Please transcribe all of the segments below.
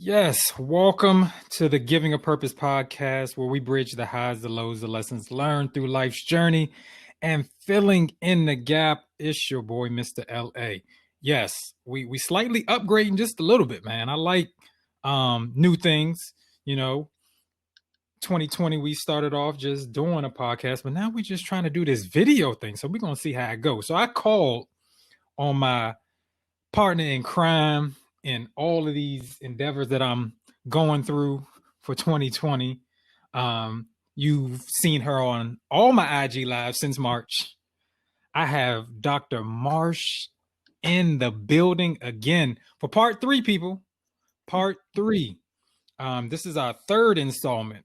Yes, welcome to the Giving a Purpose podcast, where we bridge the highs, the lows, the lessons learned through life's journey and filling in the gap. It's your boy, Mr. LA. Yes, we slightly upgrading just a little bit, man. I like new things. You know, 2020 we started off just doing a podcast, but now we're just trying to do this video thing. So we're gonna see how it goes. So I called on my partner in crime in all of these endeavors that I'm going through for 2020. You've seen her on all my IG lives since March. I have Dr. Marsh in the building again for part 3, people. Part 3. This is our third installment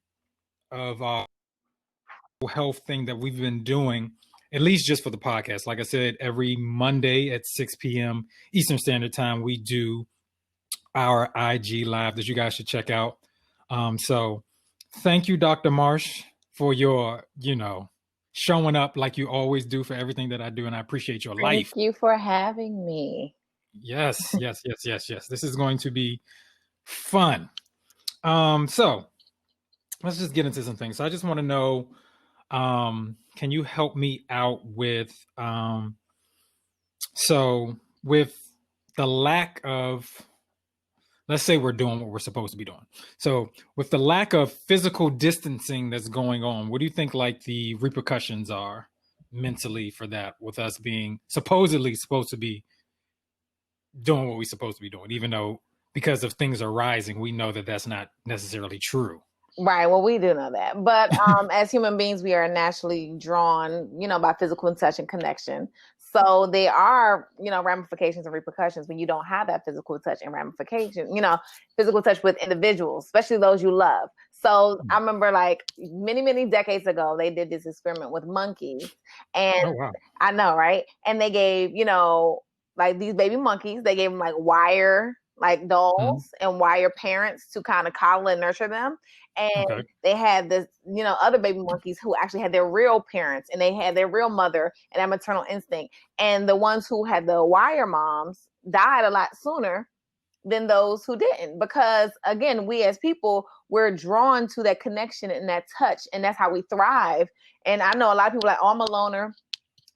of our health thing that we've been doing, at least just for the podcast. Like I said, every Monday at 6 p.m. Eastern Standard Time, we do our IG live that you guys should check out. So thank you, Dr. Marsh, for your, showing up like you always do for everything that I do. And I appreciate your life. Thank you for having me. Yes. This is going to be fun. So let's just get into some things. So I just want to know, can you help me out with, so with the lack of, let's say we're doing what we're supposed to be doing. So with the lack of physical distancing that's going on, what do you think like the repercussions are mentally for that, with us being supposedly supposed to be doing what we're supposed to be doing, even though because of things are rising, we know that that's not necessarily true. Right. Well, we do know that. But as human beings, we are naturally drawn, by physical touch and connection. So there are, ramifications and repercussions when you don't have that physical touch and ramification, physical touch with individuals, especially those you love. So I remember like many, many decades ago, they did this experiment with monkeys. And Oh, wow. I know, right? And they gave, like these baby monkeys, they gave them like wire, like dolls and wire parents to kind of coddle and nurture them. And they had this, other baby monkeys who actually had their real parents and they had their real mother and that maternal instinct. And the ones who had the wire moms died a lot sooner than those who didn't. Because again, we as people, we're drawn to that connection and that touch. And that's how we thrive. And I know a lot of people are like, oh, I'm a loner.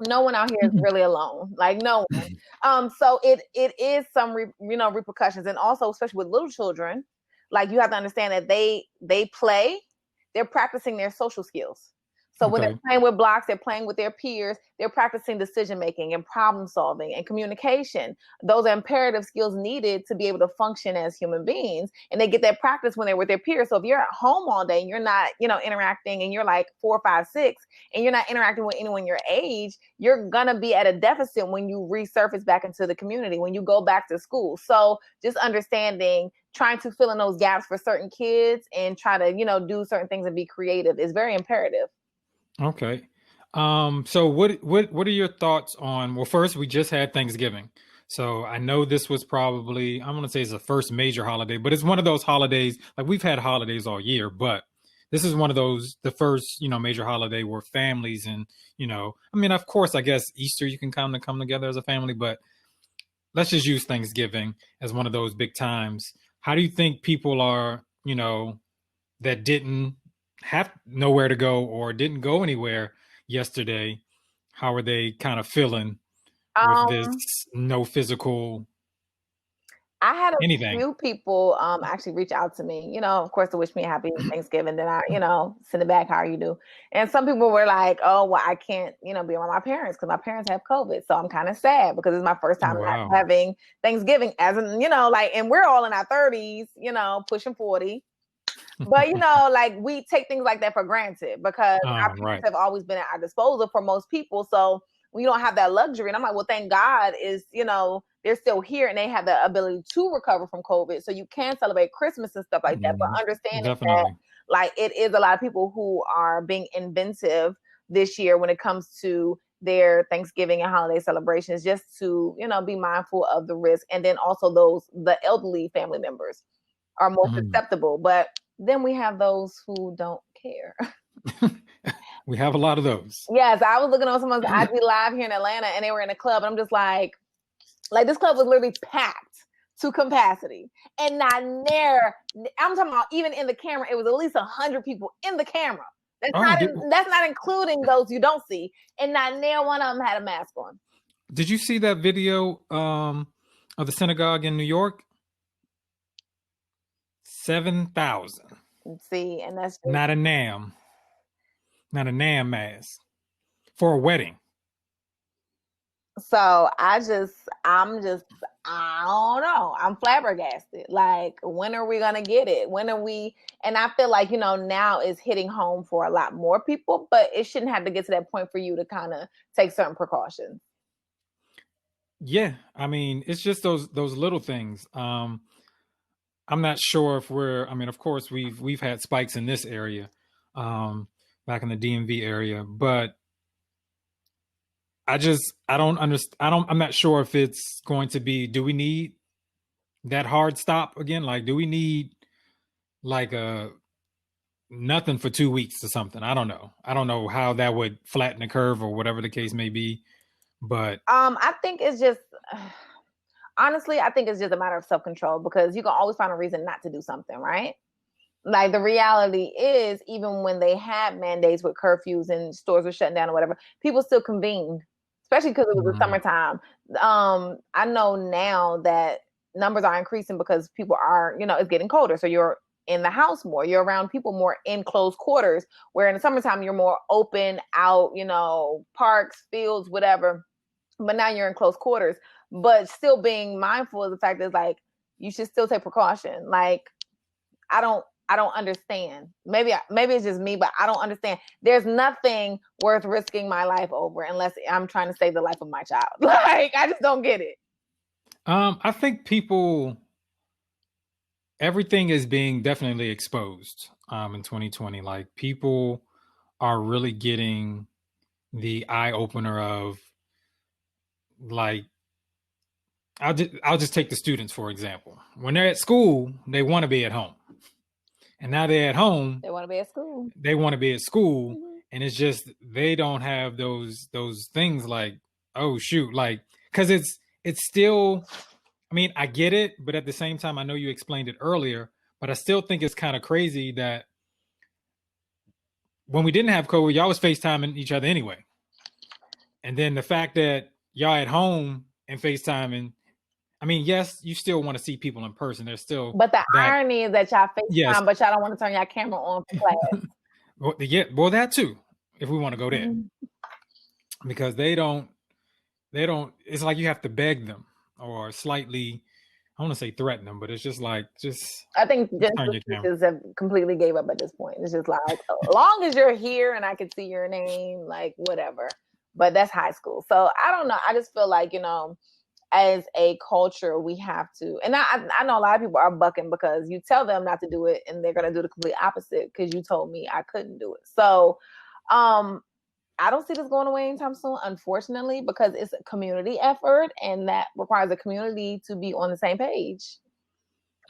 No one out here is really alone, like no one. So it is some repercussions, and also especially with little children, like you have to understand that they play, they're practicing their social skills. So when they're playing with blocks, they're playing with their peers, they're practicing decision making and problem solving and communication. Those are imperative skills needed to be able to function as human beings. And they get that practice when they're with their peers. So if you're at home all day and you're not, interacting, and you're like 4, 5, 6, and you're not interacting with anyone your age, you're going to be at a deficit when you resurface back into the community, when you go back to school. So just understanding, trying to fill in those gaps for certain kids and try to, do certain things and be creative is very imperative. Okay. So what are your thoughts on, well, first, we just had Thanksgiving. So I know this was probably, I'm going to say it's the first major holiday, but it's one of those holidays, like we've had holidays all year, but this is one of those, the first, major holiday where families and, of course, I guess Easter, you can come together as a family, but let's just use Thanksgiving as one of those big times. How do you think people are, that didn't have nowhere to go or didn't go anywhere yesterday, how are they kind of feeling with this no physical I had a anything? few people actually reach out to me, of course, to wish me a happy Thanksgiving. Then I, send it back, how you do. And some people were like, oh, well, I can't, be around my parents because my parents have COVID. So I'm kind of sad because it's my first time not having Thanksgiving as in, and we're all in our 30s, pushing 40. But, like we take things like that for granted because our parents have always been at our disposal for most people. So we don't have that luxury. And I'm like, well, thank God is, they're still here and they have the ability to recover from COVID. So you can celebrate Christmas and stuff like that. But understanding that, like, it is a lot of people who are being inventive this year when it comes to their Thanksgiving and holiday celebrations, just to, be mindful of the risk. And then also the elderly family members are more susceptible. But then we have those who don't care. We have a lot of those. Yes, I was looking on someone's IG live here in Atlanta and they were in a club. And I'm just like this club was literally packed to capacity. And not near, I'm talking about even in the camera, it was at least 100 people in the camera. That's not including those you don't see. And not near one of them had a mask on. Did you see that video of the synagogue in New York? 7,000. See, and that's just, not a NAM mask for a wedding. So I don't know. I'm flabbergasted. Like, when are we gonna get it? And I feel like, now it's hitting home for a lot more people, but it shouldn't have to get to that point for you to kind of take certain precautions. Yeah, I mean, it's just those little things. I'm not sure if of course we've had spikes in this area, back in the DMV area, but I'm not sure if it's going to be, do we need that hard stop again? Like, do we need like nothing for 2 weeks or something? I don't know how that would flatten the curve or whatever the case may be, but I think it's just, honestly, I think it's just a matter of self-control, because you can always find a reason not to do something, right? Like, the reality is, even when they had mandates with curfews and stores were shutting down or whatever, people still convened, especially because it was the summertime. I know now that numbers are increasing because people are, it's getting colder. So you're in the house more, you're around people more in close quarters, where in the summertime, you're more open out, parks, fields, whatever. But now you're in close quarters, but still being mindful of the fact that, like, you should still take precaution. Like, I don't understand. Maybe it's just me, but I don't understand. There's nothing worth risking my life over unless I'm trying to save the life of my child. Like, I just don't get it. I think everything is being definitely exposed in 2020. Like, people are really getting the eye opener of, like, I'll just take the students, for example. When they're at school, they want to be at home. And now they're at home, they want to be at school. Mm-hmm. And it's just, they don't have those things like, oh shoot, like, because it's still, I mean, I get it, but at the same time, I know you explained it earlier, but I still think it's kind of crazy that when we didn't have COVID, y'all was FaceTiming each other anyway. And then the fact that y'all at home and FaceTiming, I mean, yes, you still want to see people in person. There's still, but the irony is that y'all FaceTime, but y'all don't want to turn your camera on for class. well, that too, if we want to go there, because they don't. It's like you have to beg them or slightly, I want to say threaten them, but it's just like, I think teachers have completely gave up at this point. It's just like, as long as you're here and I can see your name, like, whatever. But that's high school. So I don't know. I just feel like, as a culture, we have to, and I know a lot of people are bucking because you tell them not to do it and they're going to do the complete opposite because you told me I couldn't do it. So I don't see this going away anytime soon, unfortunately, because it's a community effort and that requires a community to be on the same page.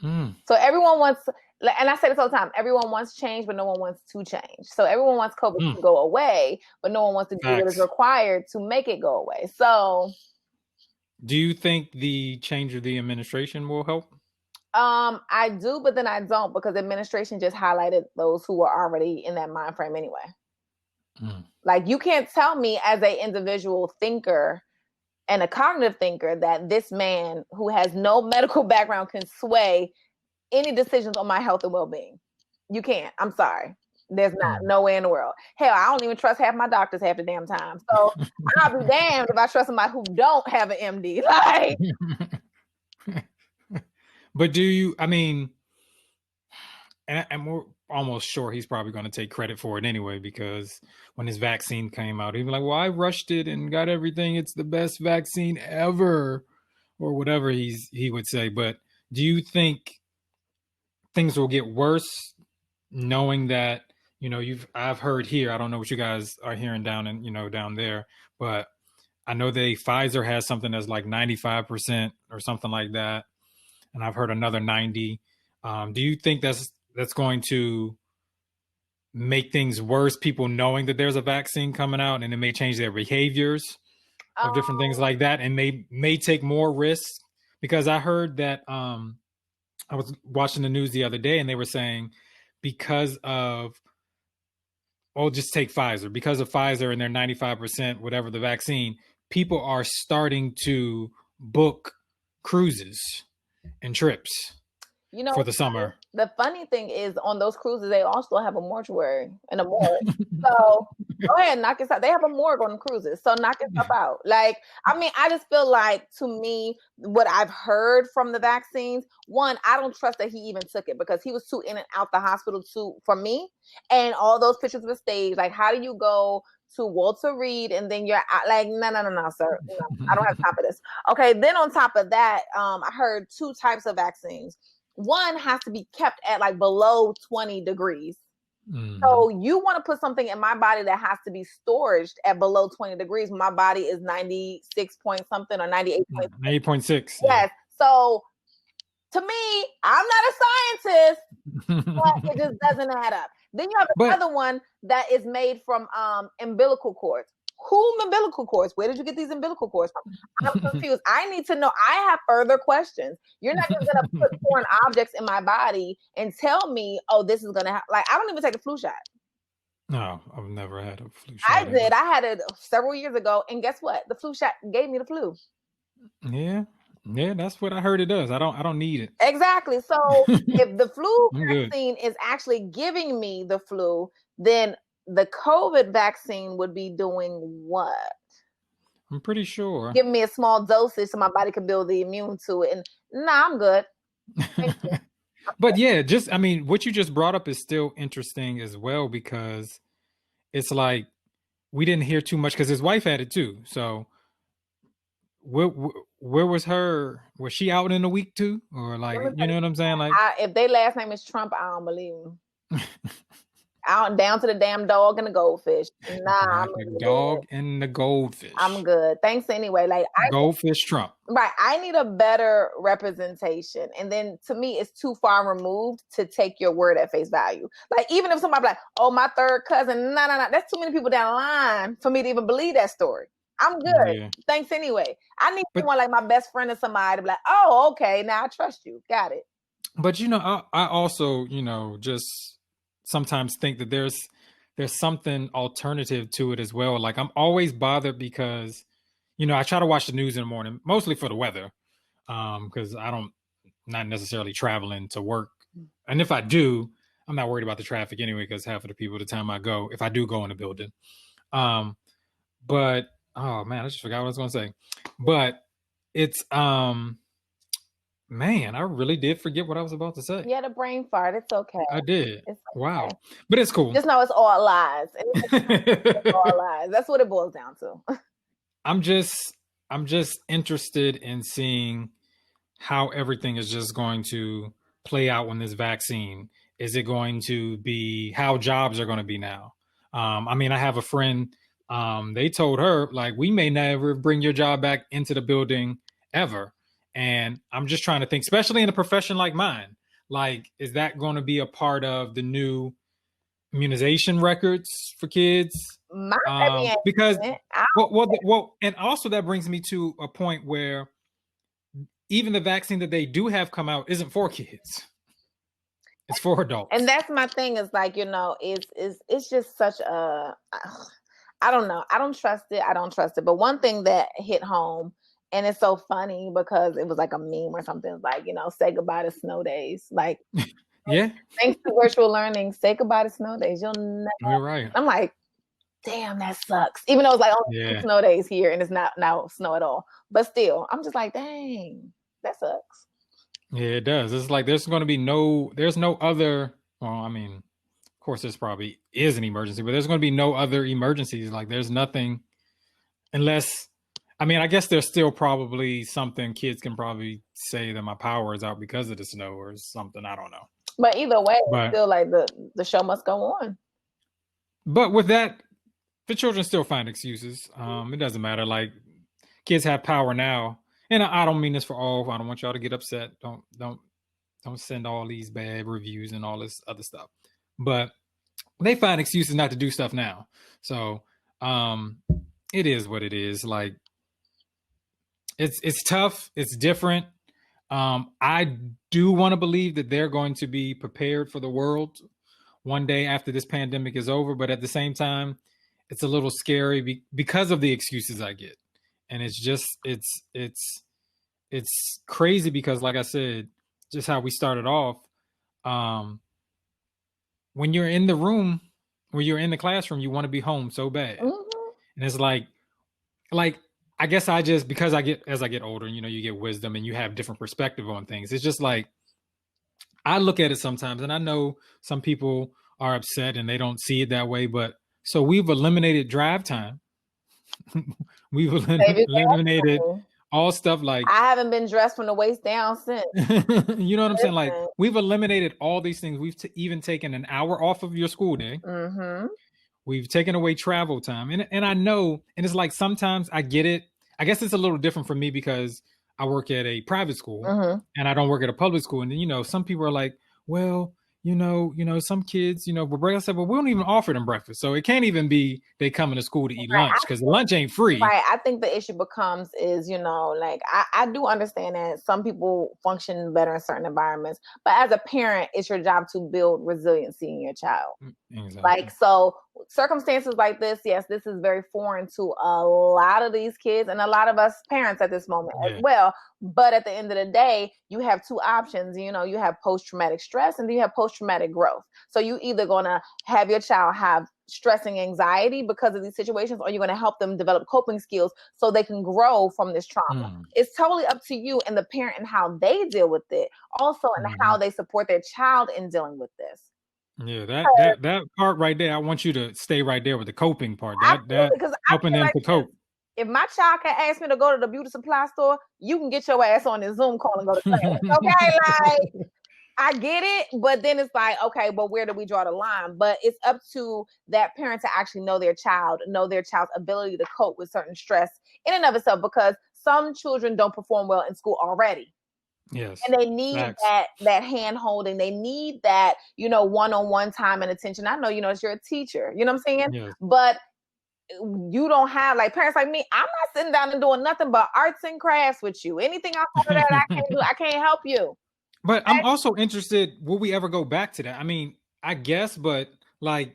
So everyone wants, and I say this all the time, everyone wants change, but no one wants to change. So everyone wants COVID to go away, but no one wants to do what is required to make it go away. So do you think the change of the administration will help? I do, but then I don't, because the administration just highlighted those who were already in that mind frame anyway. Like, you can't tell me as an individual thinker and a cognitive thinker that this man who has no medical background can sway any decisions on my health and well-being. You can't. I'm sorry. There's no way in the world. Hell, I don't even trust half my doctors half the damn time. So I'll be damned if I trust somebody who don't have an MD. Like, but do you, I mean, and we're almost sure he's probably going to take credit for it anyway, because when his vaccine came out, he'd be like, well, I rushed it and got everything. It's the best vaccine ever, or whatever he would say. But do you think things will get worse knowing that, I've heard here, I don't know what you guys are hearing down there, but I know Pfizer has something that's like 95% or something like that. And I've heard another 90. Do you think that's going to make things worse, people knowing that there's a vaccine coming out, and it may change their behaviors of different things like that, and may take more risks because I heard that I was watching the news the other day and they were saying because of just take Pfizer, because of Pfizer and their 95% whatever the vaccine, people are starting to book cruises and trips for the summer. The funny thing is, on those cruises, they also have a mortuary and a morgue. So go ahead, knock yourself. They have a morgue on the cruises, so knock yourself out. Like, I mean, I just feel like, to me, what I've heard from the vaccines, one, I don't trust that he even took it because he was too in and out the hospital for me. And all those pictures were staged. Like, how do you go to Walter Reed and then you're like, no, sir. No, I don't have time for this. Okay, then on top of that, I heard 2 types of vaccines. One has to be kept at like below 20 degrees. Mm-hmm. So you want to put something in my body that has to be stored at below 20 degrees. My body is 96 point something or 98.6. 98.6. Yes. Yeah. So to me, I'm not a scientist, but it just doesn't add up. Then you have another one that is made from umbilical cords. Whom umbilical cords? Where did you get these umbilical cords from? I'm confused. I need to know. I have further questions. You're not just going to put foreign objects in my body and tell me, oh, this is going to like, I don't even take a flu shot. No, I've never had a flu shot. I did. I had it several years ago. And guess what? The flu shot gave me the flu. Yeah. Yeah, that's what I heard it does. I don't need it. Exactly. So if the flu vaccine is actually giving me the flu, then the COVID vaccine would be doing what? I'm pretty sure. Give me a small dosage so my body can build the immune to it. And I'm good. Thank you. But yeah, I mean, what you just brought up is still interesting as well, because it's like we didn't hear too much because his wife had it too. So where was her? Was she out in a week too? Or like, you know what I'm saying? Like, if their last name is Trump, I don't believe them. Out down to the damn dog and the goldfish. Nah, I'm the dog and the goldfish. I'm good. Thanks anyway. Like goldfish Trump. Right. I need a better representation. And then to me, it's too far removed to take your word at face value. Like, even if somebody like, oh, my third cousin, no. That's too many people down the line for me to even believe that story. I'm good. Yeah. Thanks anyway. I need someone like my best friend or somebody to be like, oh, okay, now I trust you. Got it. But, I also, just sometimes think that there's something alternative to it as well. Like, I'm always bothered because, I try to watch the news in the morning, mostly for the weather, because not necessarily traveling to work. And if I do, I'm not worried about the traffic anyway, because half of the people, the time I go, if I do go in a building. But, oh man, I just forgot what I was going to say. But it's, man, I really did forget what I was about to say. You had a brain fart. It's okay. I did. It's okay. Wow. But it's cool. Just know it's all lies. It's all lies. That's what it boils down to. I'm just interested in seeing how everything is just going to play out when this vaccine. Is it going to be how jobs are going to be now? I mean, I have a friend, they told her, like, we may never bring your job back into the building ever. And I'm just trying to think, especially in a profession like mine, like, is that going to be a part of the new immunization records for kids? Because well, and also that brings me to a point where even the vaccine that they do have come out isn't for kids; it's for adults. And that's my thing. Is like, it's just such a, I don't know. I don't trust it. But one thing that hit home. And it's so funny because it was like a meme or something. It's like, say goodbye to snow days. Like, yeah. Thanks to virtual learning, say goodbye to snow days. You'll never. You're right. I'm like, damn, that sucks. Even though it's like only 2 snow days here and it's not now snow at all. But still, I'm just like, dang, that sucks. Yeah, it does. It's like there's no other. Well, I mean, of course, this probably is an emergency, but there's going to be no other emergencies. Like, there's nothing unless. I mean, I guess there's still probably something kids can probably say that my power is out because of the snow or something. I don't know. But either way, it's still like the show must go on. But with that, the children still find excuses. It doesn't matter. Like, kids have power now. And I don't mean this for all. I don't want y'all to get upset. Don't send all these bad reviews and all this other stuff. But they find excuses not to do stuff now. So it is what it is. Like, it's tough. It's different. I do want to believe that they're going to be prepared for the world one day after this pandemic is over, but at the same time, it's a little scary because of the excuses I get. And it's just it's crazy because, like I said, just how we started off, um when you're in the room, when you're in the classroom, you want to be home so bad. Mm-hmm. And it's like I guess I just, because I get, as I get older, you get wisdom and you have different perspective on things. It's just like I look at it sometimes, and I know some people are upset and they don't see it that way, but so we've eliminated drive time. We've eliminated all stuff like I haven't been dressed from the waist down since. you know what I'm saying? Like, we've eliminated all these things. We've even taken an hour off of your school day. Mm-hmm. We've taken away travel time. And I know, and it's like sometimes I get it. I guess it's a little different for me because I work at a private school and I don't work at a public school. And then, some people are like, well, some kids, but I said, well, we don't even offer them breakfast. So it can't even be they coming to school to eat lunch because lunch ain't free. Right. I think the issue becomes is, like I do understand that some people function better in certain environments, but as a parent, it's your job to build resiliency in your child. Exactly. Like, so circumstances like this, yes, this is very foreign to a lot of these kids and a lot of us parents at this moment as well. But at the end of the day, you have two options. You have post-traumatic stress and then you have post-traumatic growth. So you either going to have your child have stressing anxiety because of these situations, or you're going to help them develop coping skills so they can grow from this trauma. It's totally up to you and the parent and how they deal with it, also, and how they support their child in dealing with this. Yeah, that part right there, I want you to stay right there with the coping part. That helping them to cope. If my child can ask me to go to the beauty supply store, you can get your ass on this Zoom call and go to class. Okay, like, I get it, but then it's like, okay, but where do we draw the line? But it's up to that parent to actually know their child's ability to cope with certain stress in and of itself, because some children don't perform well in school already. Yes. And they need that hand holding. They need that, one-on-one time and attention. I know, you're a teacher, you know what I'm saying? Yes. But you don't have, like, parents like me, I'm not sitting down and doing nothing but arts and crafts with you. Anything outside of that I can't do. I can't help you. But I'm also interested, will we ever go back to that? I mean, I guess, but I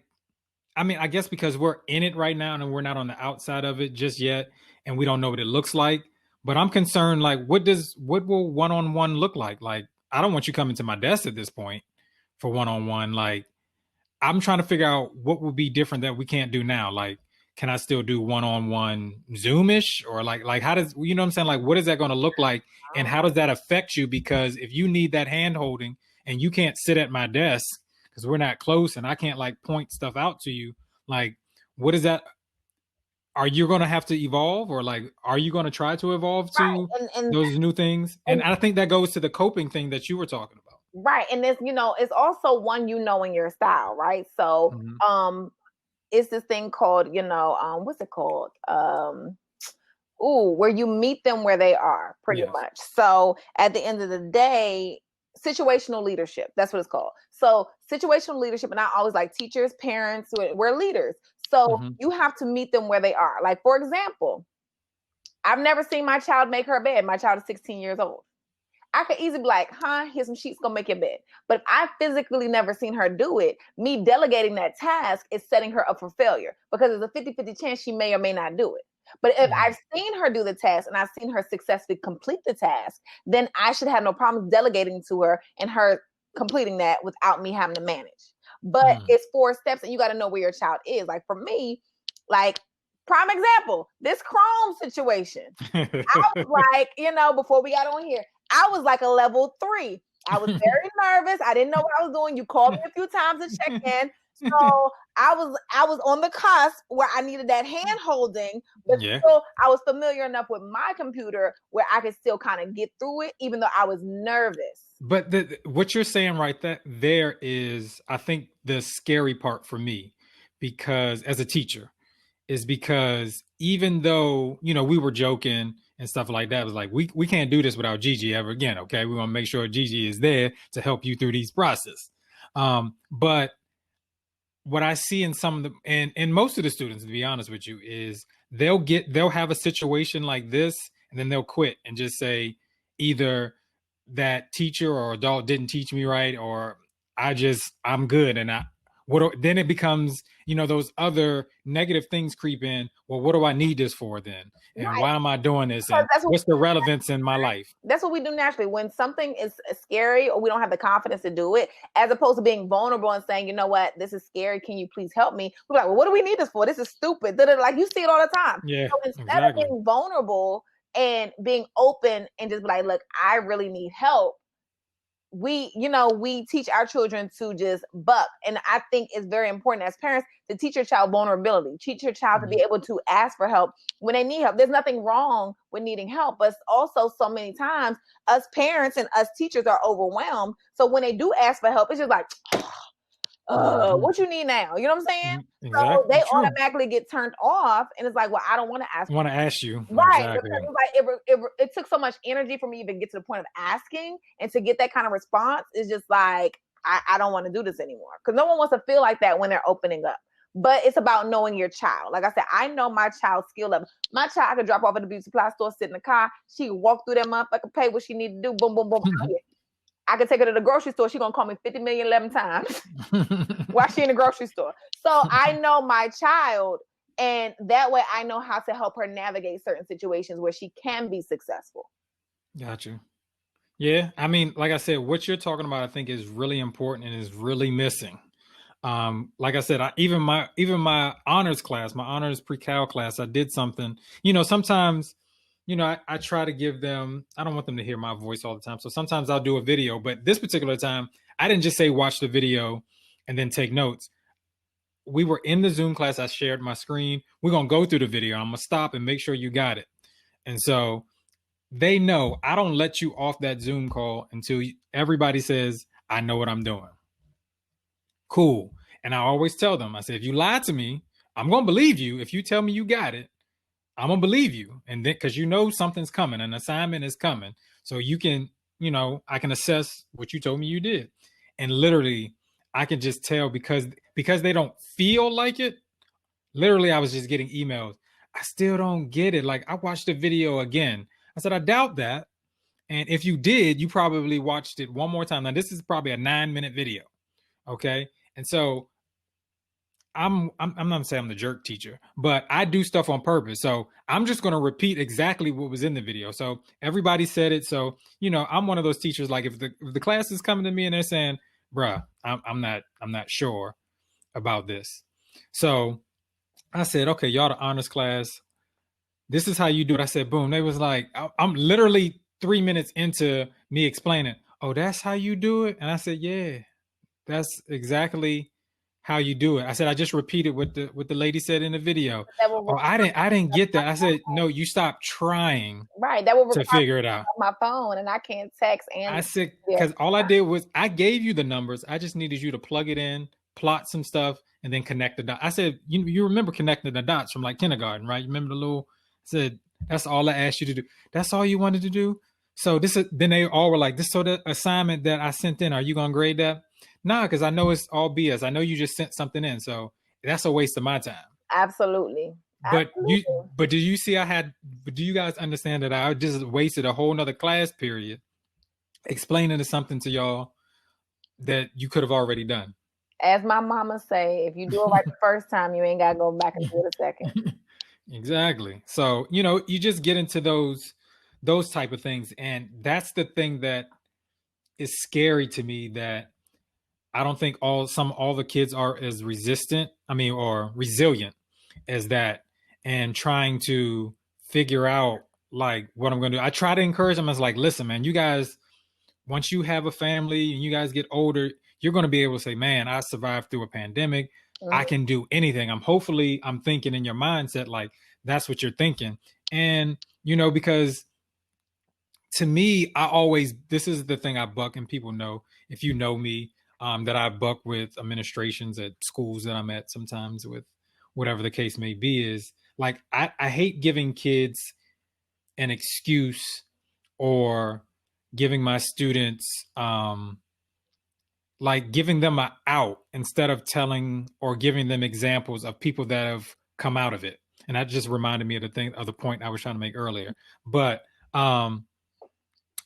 guess because we're in it right now and we're not on the outside of it just yet, and we don't know what it looks like. But I'm concerned, like, what will one-on-one look like? Like, I don't want you coming to my desk at this point for one-on-one. Like, I'm trying to figure out what will be different that we can't do now. Like, can I still do one-on-one Zoomish, or like how does, you know what I'm saying? Like, what is that going to look like, and how does that affect you? Because if you need that hand holding and you can't sit at my desk because we're not close and I can't like point stuff out to you, like, what is that? Are you going to have to evolve, or like, are you going to try to evolve to those new things? And I think that goes to the coping thing that you were talking about. Right. And it's, it's also one, in your style, right? So, it's this thing called, what's it called? Where you meet them where they are, pretty much. So at the end of the day, situational leadership, that's what it's called. So situational leadership, and I always like teachers, parents, we're leaders. So you have to meet them where they are. Like, for example, I've never seen my child make her bed. My child is 16 years old. I could easily be like, here's some sheets, go make your bed. But if I physically never seen her do it, me delegating that task is setting her up for failure, because there's a 50-50 chance she may or may not do it. But if I've seen her do the task and I've seen her successfully complete the task, then I should have no problems delegating to her and her completing that without me having to manage. But it's 4 steps, and you got to know where your child is. Like, for me, like, prime example, this Chrome situation. I was like, before we got on here, I was like a level 3. I was very nervous. I didn't know what I was doing. You called me a few times to check in. So I was on the cusp where I needed that hand holding, but still I was familiar enough with my computer where I could still kind of get through it, even though I was nervous. But what you're saying right there is, I think, the scary part for me, because as a teacher, is because even though, we were joking and stuff like that, it was like, we can't do this without Gigi ever again. Okay. We want to make sure Gigi is there to help you through these processes. But what I see in some of the, and most of the students, to be honest with you, is they'll have a situation like this and then they'll quit and just say either that teacher or adult didn't teach me right, or I'm good, and then it becomes, those other negative things creep in. Well, what do I need this for then? And Right. why am I doing this? Because And what's the relevance in my life? That's what we do naturally. When something is scary or we don't have the confidence to do it, as opposed to being vulnerable and saying, you know what, this is scary. Can you please help me? We're like, well, what do we need this for? This is stupid. Like, you see it all the time. Yeah, So instead exactly. of being vulnerable and being open and just be like, look, I really need help, we teach our children to just buck. And I think it's very important as parents to teach your child vulnerability, teach your child to be able to ask for help when they need help. There's nothing wrong with needing help, but also so many times us parents and us teachers are overwhelmed. So when they do ask for help, it's just like, what you need now? You know what I'm saying? So Exactly. they True. automatically get turned off, and it's like, well, I don't want to ask. I want to ask you. Right. Exactly. Because it's like it took so much energy for me to even get to the point of asking, and to get that kind of response is just like, I don't want to do this anymore. Because no one wants to feel like that when they're opening up. But it's about knowing your child. Like I said, I know my child's skill level. My child could drop off at the beauty supply store, sit in the car. She could walk through that motherfucker, pay what she need to do. Boom, boom, boom. I could take her to the grocery store. She's going to call me 50 million 11 times while she in the grocery store. So I know my child, and that way I know how to help her navigate certain situations where she can be successful. Got you. Yeah. I mean, like I said, what you're talking about, I think, is really important and is really missing. Like I said, even my honors class, my honors pre-cal class, I did something, sometimes, I try to give them, I don't want them to hear my voice all the time. So sometimes I'll do a video, but this particular time, I didn't just say, watch the video and then take notes. We were in the Zoom class. I shared my screen. We're going to go through the video. I'm going to stop and make sure you got it. And so they know I don't let you off that Zoom call until everybody says, I know what I'm doing. Cool. And I always tell them, I say, if you lie to me, I'm going to believe you. If you tell me you got it, I'm going to believe you. And then, because something's coming, an assignment is coming. So you can, I can assess what you told me you did. And literally, I can just tell because they don't feel like it. Literally, I was just getting emails. I still don't get it. Like, I watched the video again. I said, I doubt that. And if you did, you probably watched it one more time. Now, this is probably a 9-minute video. Okay. And so I'm not saying I'm the jerk teacher, but I do stuff on purpose. So I'm just going to repeat exactly what was in the video. So everybody said it. So, I'm one of those teachers, like if the class is coming to me and they're saying, bruh, I'm not sure about this. So I said, okay, y'all the honors class. This is how you do it. I said, boom. They was like, I'm literally 3 minutes into me explaining, oh, that's how you do it. And I said, yeah, that's exactly how you do it. I said, I just repeated what the lady said in the video. Oh, I didn't get that. I said, no, you stop trying. Right. That will to figure it out. My phone, and I can't text. And I said, because all I did was I gave you the numbers. I just needed you to plug it in, plot some stuff, and then connect the dots. I said, you remember connecting the dots from like kindergarten, right? You remember the little, I said, that's all I asked you to do. That's all you wanted to do. So then they all were like, so the assignment that I sent in, are you going to grade that? Nah, because I know it's all BS. I know you just sent something in. So that's a waste of my time. Absolutely. But do you see do you guys understand that I just wasted a whole nother class period explaining something to y'all that you could have already done? As my mama say, if you do it right the first time, you ain't got to go back and do it a second. Exactly. So, you just get into those type of things. And that's the thing that is scary to me, that I don't think all the kids are as resistant, or resilient as that, and trying to figure out like what I'm going to do. I try to encourage them as like, listen, man, you guys, once you have a family and you guys get older, you're going to be able to say, man, I survived through a pandemic. Mm-hmm. I can do anything. I'm thinking in your mindset, like that's what you're thinking. And, because to me, this is the thing I buck, and people know, if you know me, that I buck with administrations at schools that I'm at sometimes, with whatever the case may be, is like, I hate giving kids an excuse or giving my students, like giving them an out instead of telling or giving them examples of people that have come out of it. And that just reminded me of the point I was trying to make earlier. But,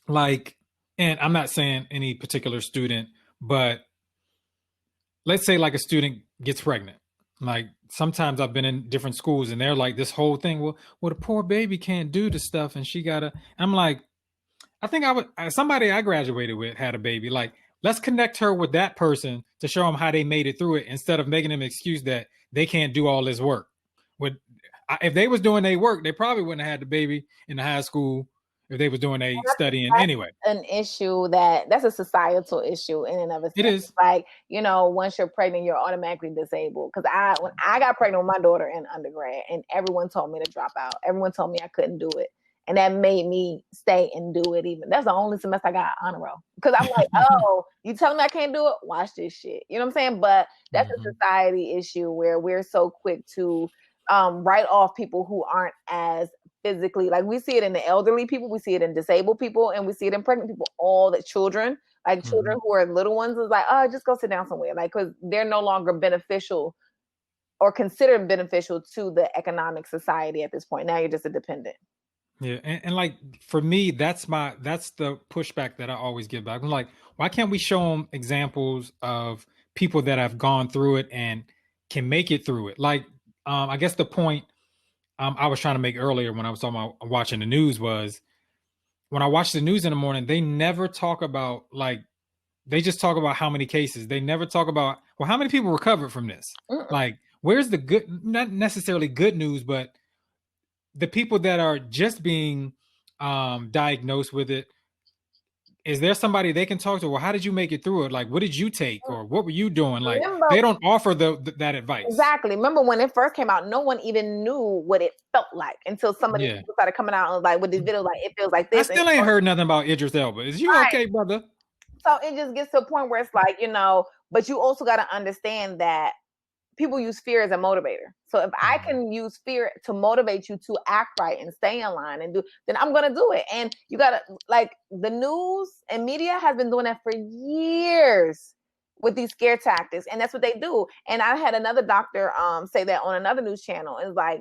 like And I'm not saying any particular student, but let's say like a student gets pregnant. Like sometimes I've been in different schools and they're like this whole thing, well, the poor baby can't do the stuff and she gotta. I'm like, I think I would somebody I graduated with had a baby. Like, let's connect her with that person to show them how they made it through it instead of making them excuse that they can't do all this work. If they was doing their work, they probably wouldn't have had the baby in the high school if they was doing a studying anyway. An issue that's a societal issue in and of itself. It is. Like, once you're pregnant, you're automatically disabled. Because when I got pregnant with my daughter in undergrad, and everyone told me to drop out. Everyone told me I couldn't do it. And that made me stay and do it even. That's the only semester I got honor roll. Because I'm like, oh, you telling me I can't do it? Watch this shit. You know what I'm saying? But that's a society issue where we're so quick to write off people who aren't as physically, like we see it in the elderly people, we see it in disabled people, and we see it in pregnant people. All the children, like children who are little ones, is like, oh, just go sit down somewhere, like, because they're no longer beneficial or considered beneficial to the economic society at this point. Now you're just a dependent. Yeah, and like for me, that's the pushback that I always give back. I'm like, why can't we show them examples of people that have gone through it and can make it through it? Like, I guess the point I was trying to make earlier when I was talking about watching the news was when I watch the news in the morning, they never talk about they just talk about how many cases. They never talk about, well, how many people recovered from this? Like, where's the good, not necessarily good news, but the people that are just being diagnosed with it. Is there somebody they can talk to? Well, how did you make it through it? Like, what did you take, or what were you doing? Like, they don't offer that advice. Exactly. Remember when it first came out, no one even knew what it felt like until somebody started coming out and was like, with this video, like, it feels like this. I still ain't heard nothing about Idris Elba. Is you okay, brother? So it just gets to a point where it's like, but you also got to understand that people use fear as a motivator. So if I can use fear to motivate you to act right and stay in line and then I'm going to do it. And you got to, like, the news and media has been doing that for years with these scare tactics. And that's what they do. And I had another doctor say that on another news channel. It's like,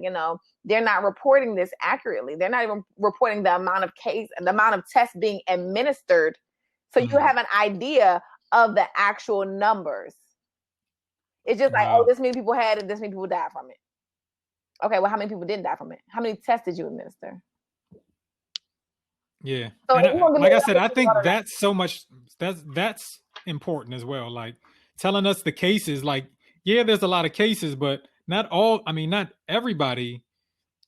they're not reporting this accurately. They're not even reporting the amount of tests being administered. So you have an idea of the actual numbers. It's just like, oh, this many people had it, this many people died from it. Okay, well, how many people didn't die from it? How many tests did you administer? Yeah. So like I said, I think that's so much, that's important as well. Like telling us the cases, like, yeah, there's a lot of cases, but not everybody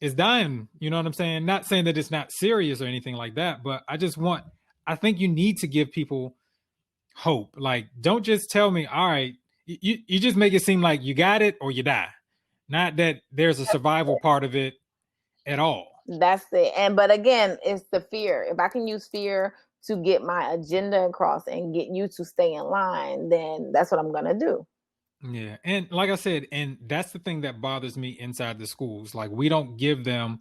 is dying. You know what I'm saying? Not saying that it's not serious or anything like that, but I think you need to give people hope. Like, don't just tell me, all right, you just make it seem like you got it or you die. Not that there's a survival part of it at all. That's it. But again, it's the fear. If I can use fear to get my agenda across and get you to stay in line, then that's what I'm going to do. Yeah. And like I said, and that's the thing that bothers me inside the schools. Like, we don't give them,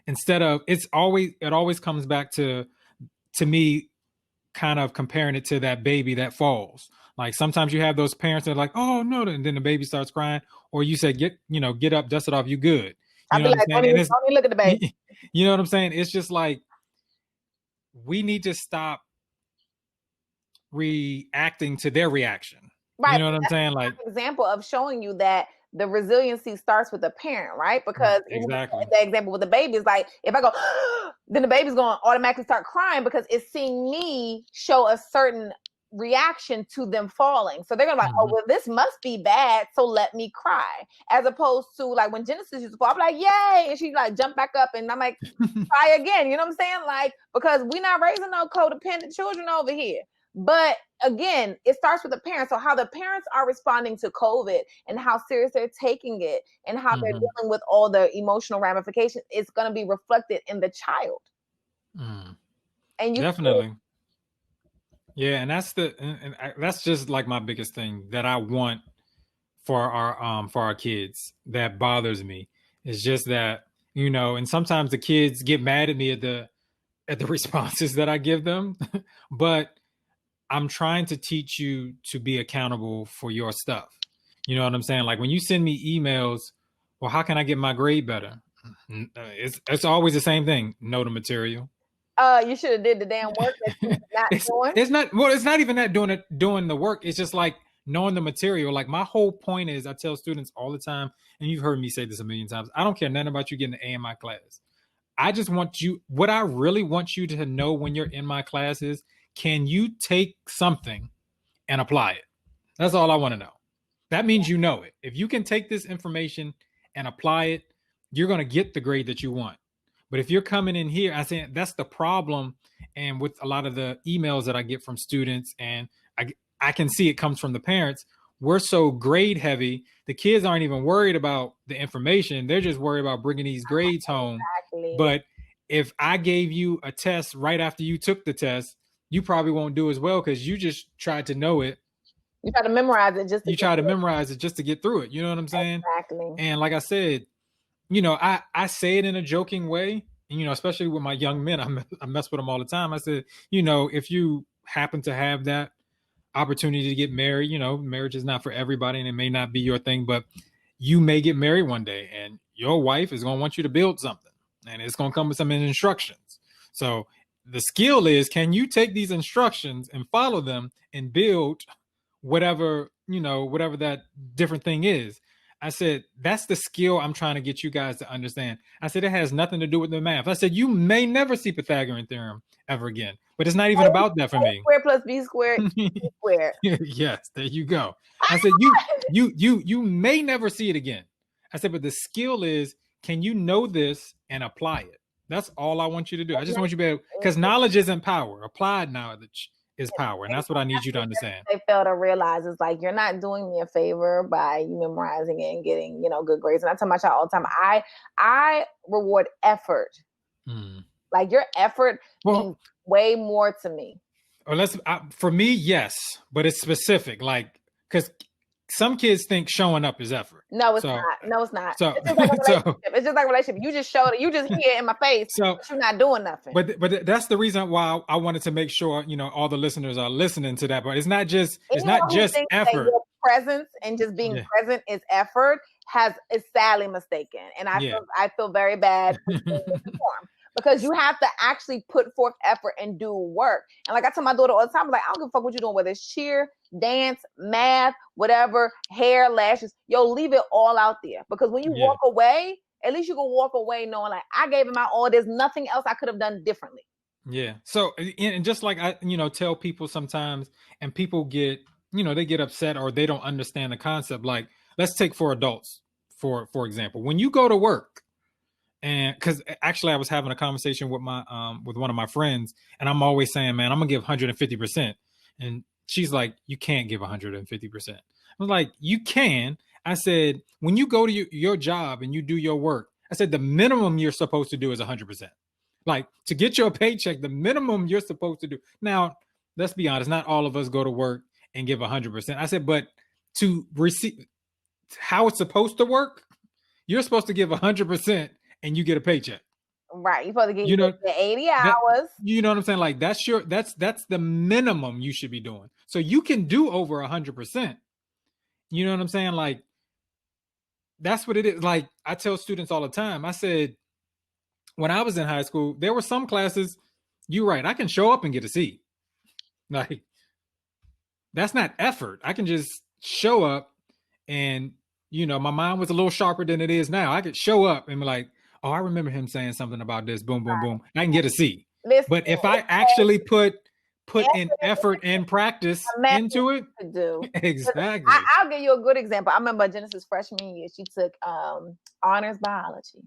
it always comes back to me kind of comparing it to that baby that falls. Like sometimes you have those parents that are like, oh no, and then the baby starts crying, or you say, get up, dust it off, you good. I'll be like, don't even look at the baby. You know what I'm saying? It's just like, we need to stop reacting to their reaction. Right. You know what I'm saying? Like, an example of showing you that the resiliency starts with the parent, right? Because exactly the example with the baby is like, if I go, then the baby's going to automatically start crying because it's seeing me show a certain reaction to them falling. So they're gonna be like, oh, well, this must be bad, so let me cry. As opposed to like when Genesis used to fall, I'm like, yay, and she like jump back up, and I'm like, try again. You know what I'm saying? Like, because we're not raising no codependent children over here. But again, it starts with the parents. So how the parents are responding to COVID and how serious they're taking it and how they're dealing with all the emotional ramifications, it's going to be reflected in the child. And you definitely. Yeah, and that's just like my biggest thing that I want for our kids. That bothers me. It's just that, and sometimes the kids get mad at me at the responses that I give them, but I'm trying to teach you to be accountable for your stuff. You know what I'm saying? Like when you send me emails, well, how can I get my grade better? It's always the same thing. Know the material. You should have did the damn work that you're not doing. It's not even that doing the work. It's just like knowing the material. Like my whole point is, I tell students all the time, and you've heard me say this a million times, I don't care nothing about you getting an A in my class. I just want you, what I really want you to know when you're in my class is, can you take something and apply it? That's all I want to know. That means you know it. If you can take this information and apply it, you're going to get the grade that you want. But if you're coming in here, I say that's the problem. And with a lot of the emails that I get from students, and I can see it comes from the parents, we're so grade heavy. The kids aren't even worried about the information. They're just worried about bringing these grades home. Exactly. But if I gave you a test right after you took the test, you probably won't do as well because you just tried to know it. You try to memorize it just to get through it. You know what I'm saying? Exactly. And like I said, you know, I say it in a joking way, and, you know, especially with my young men, I mess with them all the time. I said, you know, if you happen to have that opportunity to get married, you know, marriage is not for everybody and it may not be your thing, but you may get married one day and your wife is going to want you to build something and it's going to come with some instructions. So the skill is, can you take these instructions and follow them and build whatever, you know, whatever that different thing is. I said, that's the skill I'm trying to get you guys to understand. I said, it has nothing to do with the math. I said, you may never see Pythagorean theorem ever again, but it's not even about that for me. Squared plus B squared, B squared. Yes, there you go. I said, you may never see it again. I said, but the skill is, can you know this and apply it? That's all I want you to do. I just want you to be able, because knowledge isn't power. Applied knowledge is power. And that's what I need you to understand. They fail to realize is like, you're not doing me a favor by you memorizing it and getting, you know, good grades. And I tell my child all the time, I reward effort. Like your effort means way more to me. Or for me, yes, but it's specific. Like, because some kids think showing up is effort. No, it's not. No, it's not. So, it's just like a relationship. It's just like a relationship. You just showed it. You just hear it in my face. So but you're not doing nothing. But that's the reason why I wanted to make sure, you know, all the listeners are listening to that. But it's not just effort. Your presence and just being present is effort is sadly mistaken. And I feel very bad because you have to actually put forth effort and do work. And like I tell my daughter all the time, I'm like, I don't give a fuck what you're doing, whether it's cheer, dance, math, whatever, hair, lashes, leave it all out there. Because when you walk away, at least you can walk away knowing like, I gave it my all. There's nothing else I could have done differently. Yeah. So, and just like I, you know, tell people sometimes, and people get, you know, they get upset or they don't understand the concept. Like, let's take for adults, for example, when you go to work, and because actually I was having a conversation with with one of my friends, and I'm always saying, man, I'm gonna give 150%. And she's like, you can't give 150%. I was like, you can. I said, when you go to your job and you do your work, I said, the minimum you're supposed to do is 100%. Like, to get your paycheck, the minimum you're supposed to do. Now, let's be honest, not all of us go to work and give 100%. I said, but to receive how it's supposed to work, you're supposed to give 100% and you get a paycheck. Right. You're supposed to get 80 hours. You know what I'm saying? Like, that's the minimum you should be doing. So you can do over 100%. You know what I'm saying? Like, that's what it is. Like, I tell students all the time, I said, when I was in high school, there were some classes, you're right, I can show up and get a C. Like, that's not effort. I can just show up and, you know, my mind was a little sharper than it is now. I could show up and be like, oh, I remember him saying something about this, boom, boom, boom. I can get a C. Listen, but if I actually put in effort and practice into it, exactly. I'll give you a good example. I remember Genesis freshman year, she took honors biology.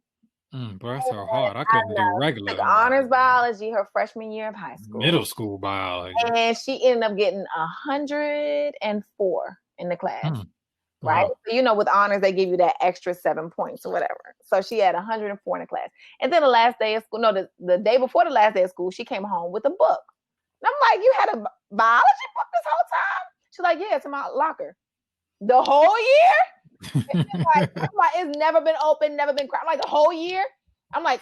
Bro, that's so hard. I couldn't do regular. She took honors biology her freshman year of high school. Middle school biology. And she ended up getting 104 in the class. Right. Wow. So, you know, with honors, they give you that extra 7 points or whatever. So she had 104 in the class. And then the last day of school, the day before the last day of school, she came home with a book. And I'm like, you had a biology book this whole time? She's like, yeah, it's in my locker. The whole year? I'm like, it's never been open, never been cracked. I'm like, the whole year? I'm like,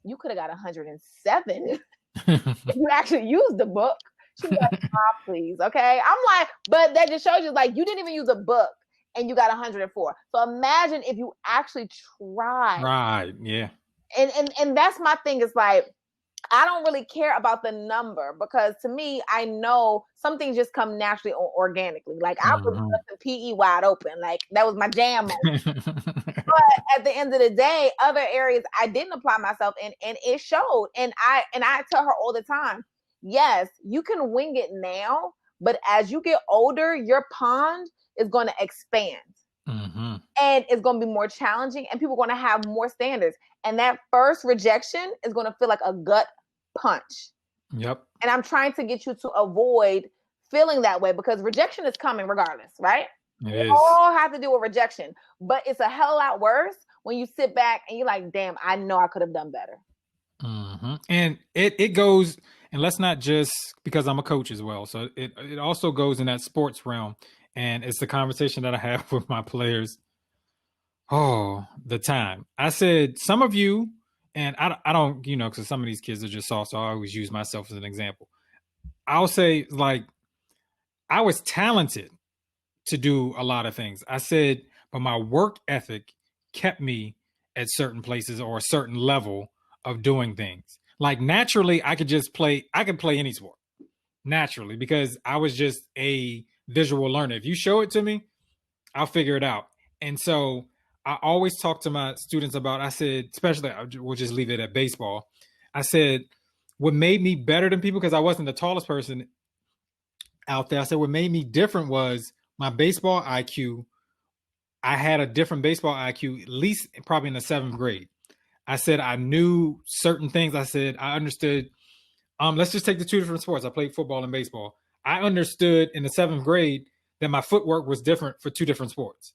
you could have got 107 if you actually used the book. She's like, please, okay? I'm like, but that just shows you, like, you didn't even use a book. And you got 104. So imagine if you actually tried. Right. Yeah. And that's my thing. Is like, I don't really care about the number, because to me, I know some things just come naturally or organically. Like I was just PE wide open. Like that was my jam. But at the end of the day, other areas I didn't apply myself in, and it showed. And I tell her all the time, yes, you can wing it now, but as you get older, your pond is going to expand. And it's going to be more challenging, and people are going to have more standards. And that first rejection is going to feel like a gut punch. Yep. And I'm trying to get you to avoid feeling that way, because rejection is coming regardless, right? We all have to deal with rejection, but it's a hell of a lot worse when you sit back and you're like, damn, I know I could have done better. And it goes, and let's not just, because I'm a coach as well, so it also goes in that sports realm. And it's the conversation that I have with my players all the time. I said, some of you, and I don't, because some of these kids are just soft, so I always use myself as an example. I'll say, like, I was talented to do a lot of things. I said, but my work ethic kept me at certain places or a certain level of doing things. Like naturally, I could play any sport naturally, because I was just a visual learner. If you show it to me, I'll figure it out. And so I always talk to my students about, I said, especially, we'll just leave it at baseball. I said, what made me better than people, because I wasn't the tallest person out there. I said, what made me different was my baseball IQ. I had a different baseball IQ, at least probably in the 7th grade. I said, I knew certain things. I said, I understood. Let's just take the 2 different sports. I played football and baseball. I understood in the 7th grade that my footwork was different for 2 different sports.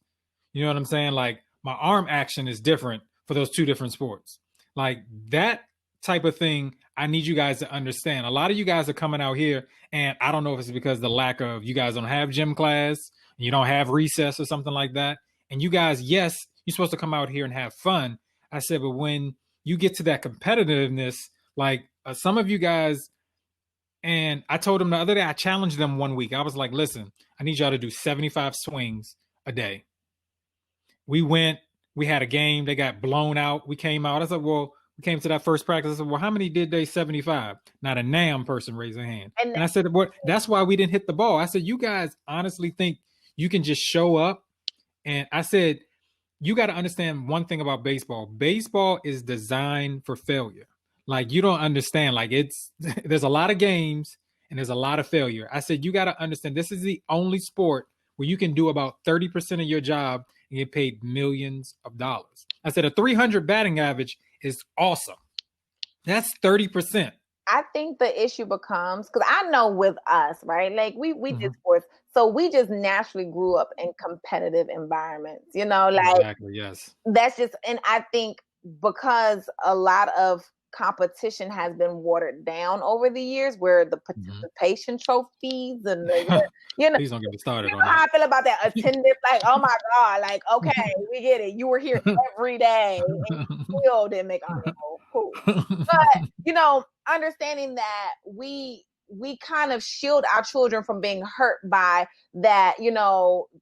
You know what I'm saying? Like my arm action is different for those 2 different sports. Like that type of thing, I need you guys to understand. A lot of you guys are coming out here, and I don't know if it's because the lack of, you guys don't have gym class, you don't have recess or something like that. And you guys, yes, you're supposed to come out here and have fun. I said, but when you get to that competitiveness, like some of you guys, and I told them the other day, I challenged them one week. I was like, listen, I need y'all to do 75 swings a day. We had a game. They got blown out. We came out. I said, well, we came to that first practice. I said, well, how many did they 75? Not a damn person raised their hand. And I said, well, that's why we didn't hit the ball. I said, you guys honestly think you can just show up? And I said, you got to understand one thing about baseball. Baseball is designed for failure. Like you don't understand, like there's a lot of games and there's a lot of failure. I said, you got to understand, this is the only sport where you can do about 30% of your job and get paid millions of dollars. I said, a 300 batting average is awesome. That's 30%. I think the issue becomes, because I know with us, right? Like we did sports, so we just naturally grew up in competitive environments, like exactly, yes. That's just, and I think because a lot of competition has been watered down over the years, where the participation trophies and please don't get me started on that. How I feel about that attendance, like, oh my God, like, okay, we get it. You were here every day and you still didn't make honor roll. Cool. But understanding that we kind of shield our children from being hurt by that,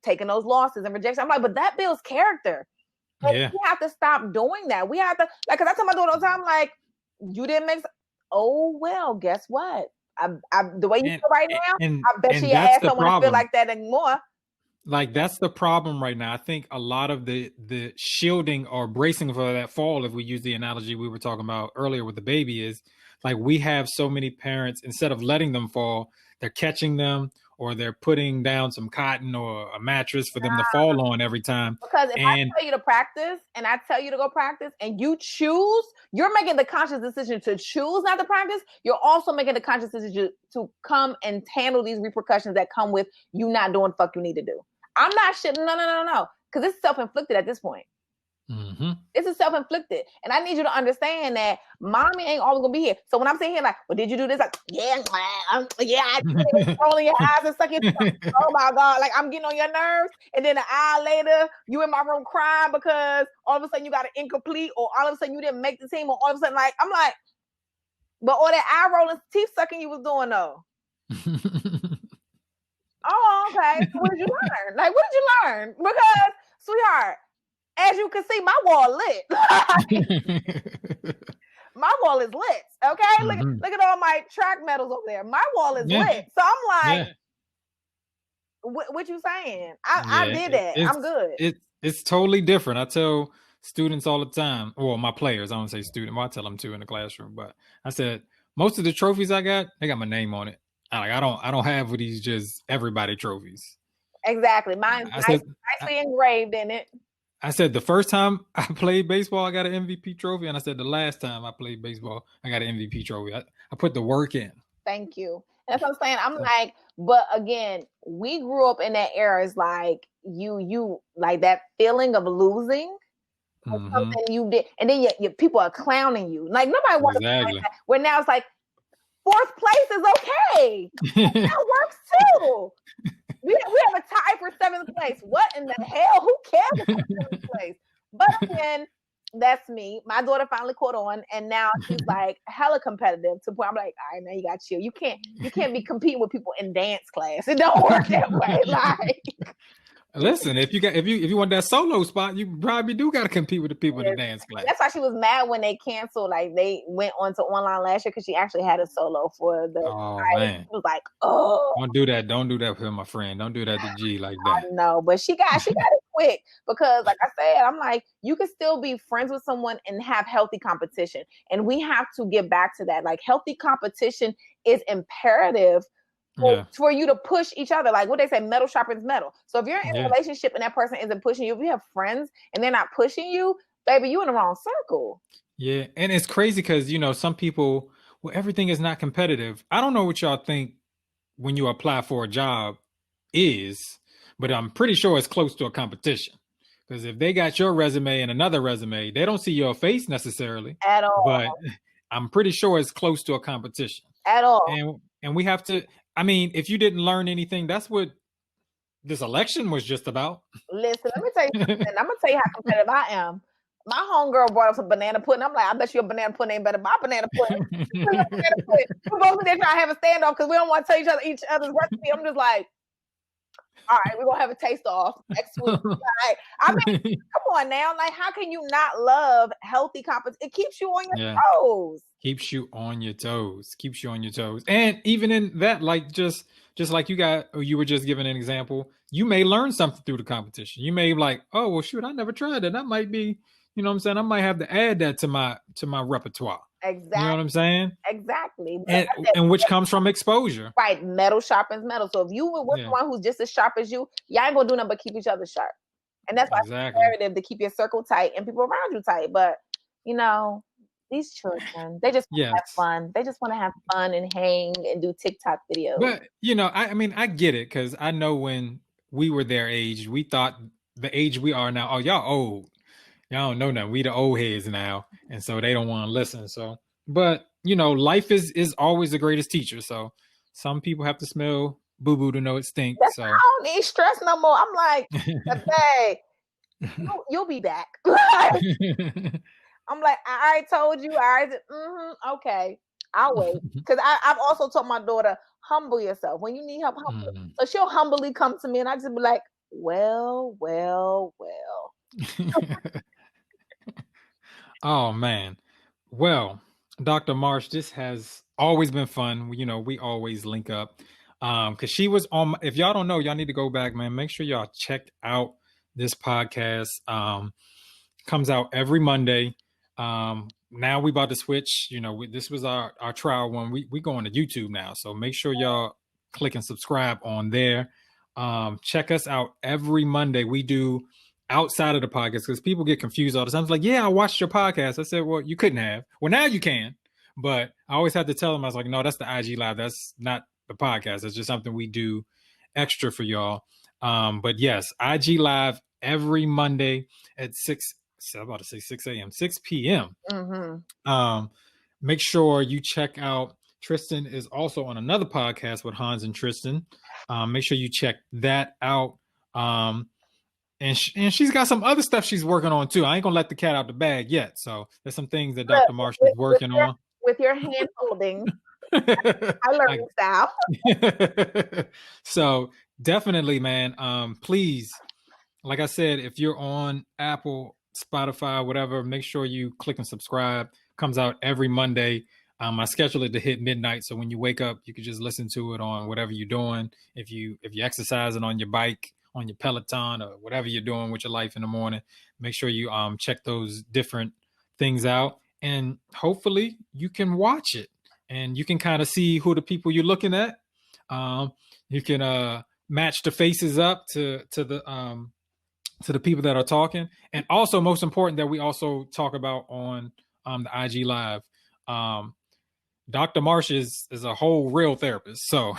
taking those losses and rejection. I'm like, but that builds character. Like, we have to stop doing that. We have to, like, because I tell my daughter all the time, like, you didn't make. Oh well, guess what? The way you feel right now, I bet your ass don't want to feel like that anymore. Like that's the problem right now. I think a lot of the shielding or bracing for that fall, if we use the analogy we were talking about earlier with the baby, is like we have so many parents, instead of letting them fall, they're catching them, or they're putting down some cotton or a mattress for them to fall on every time. Because if I tell you to practice and I tell you to go practice and you choose, you're making the conscious decision to choose not to practice. You're also making the conscious decision to come and handle these repercussions that come with you not doing fuck you need to do. I'm not shit. No. Because it's self-inflicted at this point. This is self-inflicted. And I need you to understand that mommy ain't always gonna be here. So when I'm sitting here like, well, did you do this? Like, I did. Rolling your eyes and sucking. Oh my God, like I'm getting on your nerves. And then an hour later, you in my room crying because all of a sudden you got an incomplete, or all of a sudden you didn't make the team, or all of a sudden, like, I'm like, but all that eye rolling, teeth sucking you was doing though. Oh, okay. So what did you learn? Like, what did you learn? Because, sweetheart, as you can see, my wall lit. my wall is lit. Okay, look at all my track medals over there. My wall is lit. So I'm like, what you saying? I did that. I'm good. It's totally different. I tell students all the time, well, my players, I don't say student, well, I tell them too in the classroom, but I said most of the trophies I got, they got my name on it. I don't have these just everybody trophies. Exactly. Mine's nicely engraved in it. I said the first time I played baseball, I got an MVP trophy, and I said the last time I played baseball, I got an MVP trophy. I put the work in. Thank you. That's what I'm saying. I'm like, but again, we grew up in that era. It's like you like that feeling of losing something you did, and then you people are clowning you. Like nobody wants to play that. Where now it's like 4th place is okay. That works too. We have a tie for 7th place. What in the hell? Who cares about 7th place? But again, that's me. My daughter finally caught on, and now she's like hella competitive. To the point I'm like, all right, now you got chill. You can't be competing with people in dance class. It don't work that way. Like, listen, if you want that solo spot, you probably do got to compete with the people in the dance class. That's why she was mad when they canceled. Like they went on to online last year because she actually had a solo for the. Oh man, she was like, oh, don't do that. Don't do that for my friend. Don't do that to G like that. I know, but she got it quick because, like I said, I'm like, you can still be friends with someone and have healthy competition, and we have to get back to that. Like healthy competition is imperative. For you to push each other. Like what they say, metal sharpens metal. So if you're in a relationship and that person isn't pushing you, if you have friends and they're not pushing you, baby, you in the wrong circle. Yeah. And it's crazy because, some people, everything is not competitive. I don't know what y'all think when you apply for a job is, but I'm pretty sure it's close to a competition. Because if they got your resume and another resume, they don't see your face necessarily. At all. But I'm pretty sure it's close to a competition. At all. And we have to, if you didn't learn anything, that's what this election was just about. Listen, let me tell you something. I'm going to tell you how competitive I am. My homegirl brought up some banana pudding. I'm like, I bet your banana pudding ain't better than my banana pudding. We're both there trying to have a standoff because we don't want to tell each other's recipe. I'm just like, all right, we're going to have a taste off next week. Like, come on now. Like, how can you not love healthy competition? It keeps you on your toes. Keeps you on your toes. Keeps you on your toes. And even in that, like, just like you were just giving an example, you may learn something through the competition. You may like, oh, well, shoot, I never tried that. That might be, you know what I'm saying? I might have to add that to my repertoire. Exactly. You know what I'm saying? Exactly. And which comes from exposure. Right. Metal sharpens metal. So if you were with someone who's just as sharp as you, y'all ain't gonna do nothing but keep each other sharp. And that's why it's imperative to keep your circle tight and people around you tight. But, these children, they just want to have fun. They just want to have fun and hang and do TikTok videos. But, I get it because I know when we were their age, we thought the age we are now, oh, y'all old. Y'all don't know nothing. We the old heads now. And so they don't want to listen. So, but, life is always the greatest teacher. So some people have to smell boo-boo to know it stinks. So I don't need stress no more. I'm like, hey, you'll be back. I'm like, I already told you. Okay, I'll wait. Because I've also told my daughter, humble yourself. When you need help, humble. So she'll humbly come to me and I just be like, well. Oh, man. Well, Dr. Marsh, this has always been fun. We always link up. Because she was on, if y'all don't know, y'all need to go back, man. Make sure y'all check out this podcast. Comes out every Monday. Now we about to switch. This was our trial one. We going to YouTube now. So make sure y'all click and subscribe on there. Check us out every Monday. We do outside of the podcast because people get confused all the time. It's like, yeah, I watched your podcast. I said, well, you couldn't have. Well, now you can. But I always had to tell them, I was like, no, that's the IG Live. That's not the podcast. It's just something we do extra for y'all. But yes, IG Live every Monday at 6 a.m., 6 p.m. Make sure you check out. Tristan is also on another podcast with Hans and Tristan. Make sure you check that out. And she's got some other stuff she's working on too. I ain't gonna let the cat out the bag yet. So there's some things that Dr. Marsh is working on. With your hand holding. I learned style. So definitely, man. Please, like I said, if you're on Apple, Spotify, whatever, make sure you click and subscribe. comes out every Monday. I schedule it to hit midnight, so when you wake up, you can just listen to it on whatever you're doing. If you exercising on your bike, on your Peloton, or whatever you're doing with your life in the morning, make sure you check those different things out, and hopefully you can watch it and you can kind of see who the people you're looking at. You can match the faces up to the people that are talking, and also most important that we also talk about on the IG Live. Dr. Marsh is a whole real therapist. So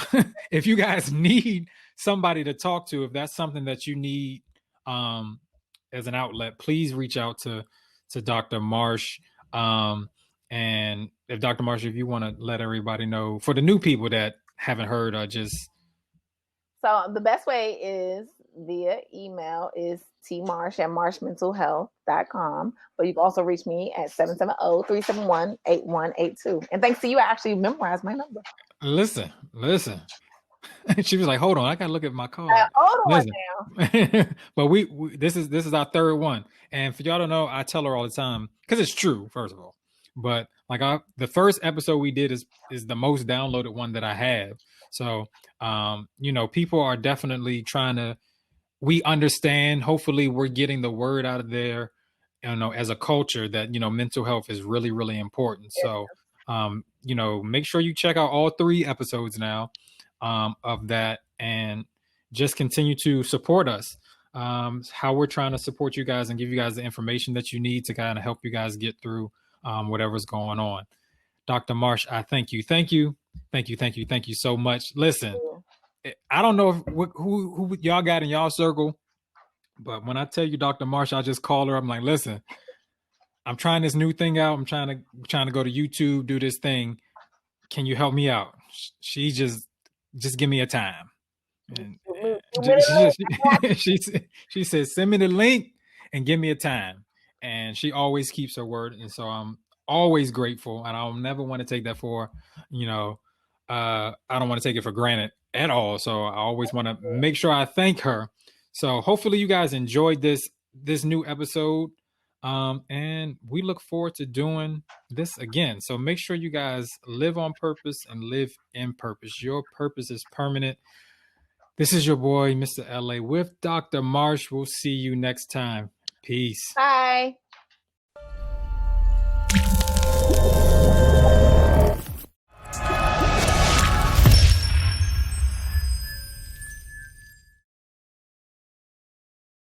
if you guys need somebody to talk to, if that's something that you need as an outlet, please reach out to Dr. Marsh. And if Dr. Marsh, if you want to let everybody know, for the new people that haven't heard, or just. So the best way is via email is tmarsh@marshmentalhealth.com. But you can also reach me at 770-371-8182. And thanks to you, I actually memorized my number. Listen. She was like, hold on, I gotta look at my card. Hold on now. But we this is our third one. And for y'all to know, I tell her all the time, because it's true, first of all. But like the first episode we did is the most downloaded one that I have. So people are definitely trying to, we understand, hopefully we're getting the word out of there, as a culture that, mental health is really, really important. Yeah. So, make sure you check out all 3 episodes now of that, and just continue to support us. How we're trying to support you guys and give you guys the information that you need to kind of help you guys get through whatever's going on. Dr. Marsh, I thank you. Thank you so much. Listen, I don't know who y'all got in y'all circle, but when I tell you Dr. Marsh, I just call her. I'm like, listen, I'm trying this new thing out. I'm trying to go to YouTube, do this thing. Can you help me out? She just give me a time. And she says, send me the link and give me a time. And she always keeps her word. And so I'm always grateful, and I'll never want to take that for, I don't want to take it for granted at all. So I always want to make sure I thank her. So hopefully you guys enjoyed this new episode. And we look forward to doing this again. So make sure you guys live on purpose and live in purpose. Your purpose is permanent. This is your boy, Mr. LA, with Dr. Marsh. We'll see you next time. Peace. Bye.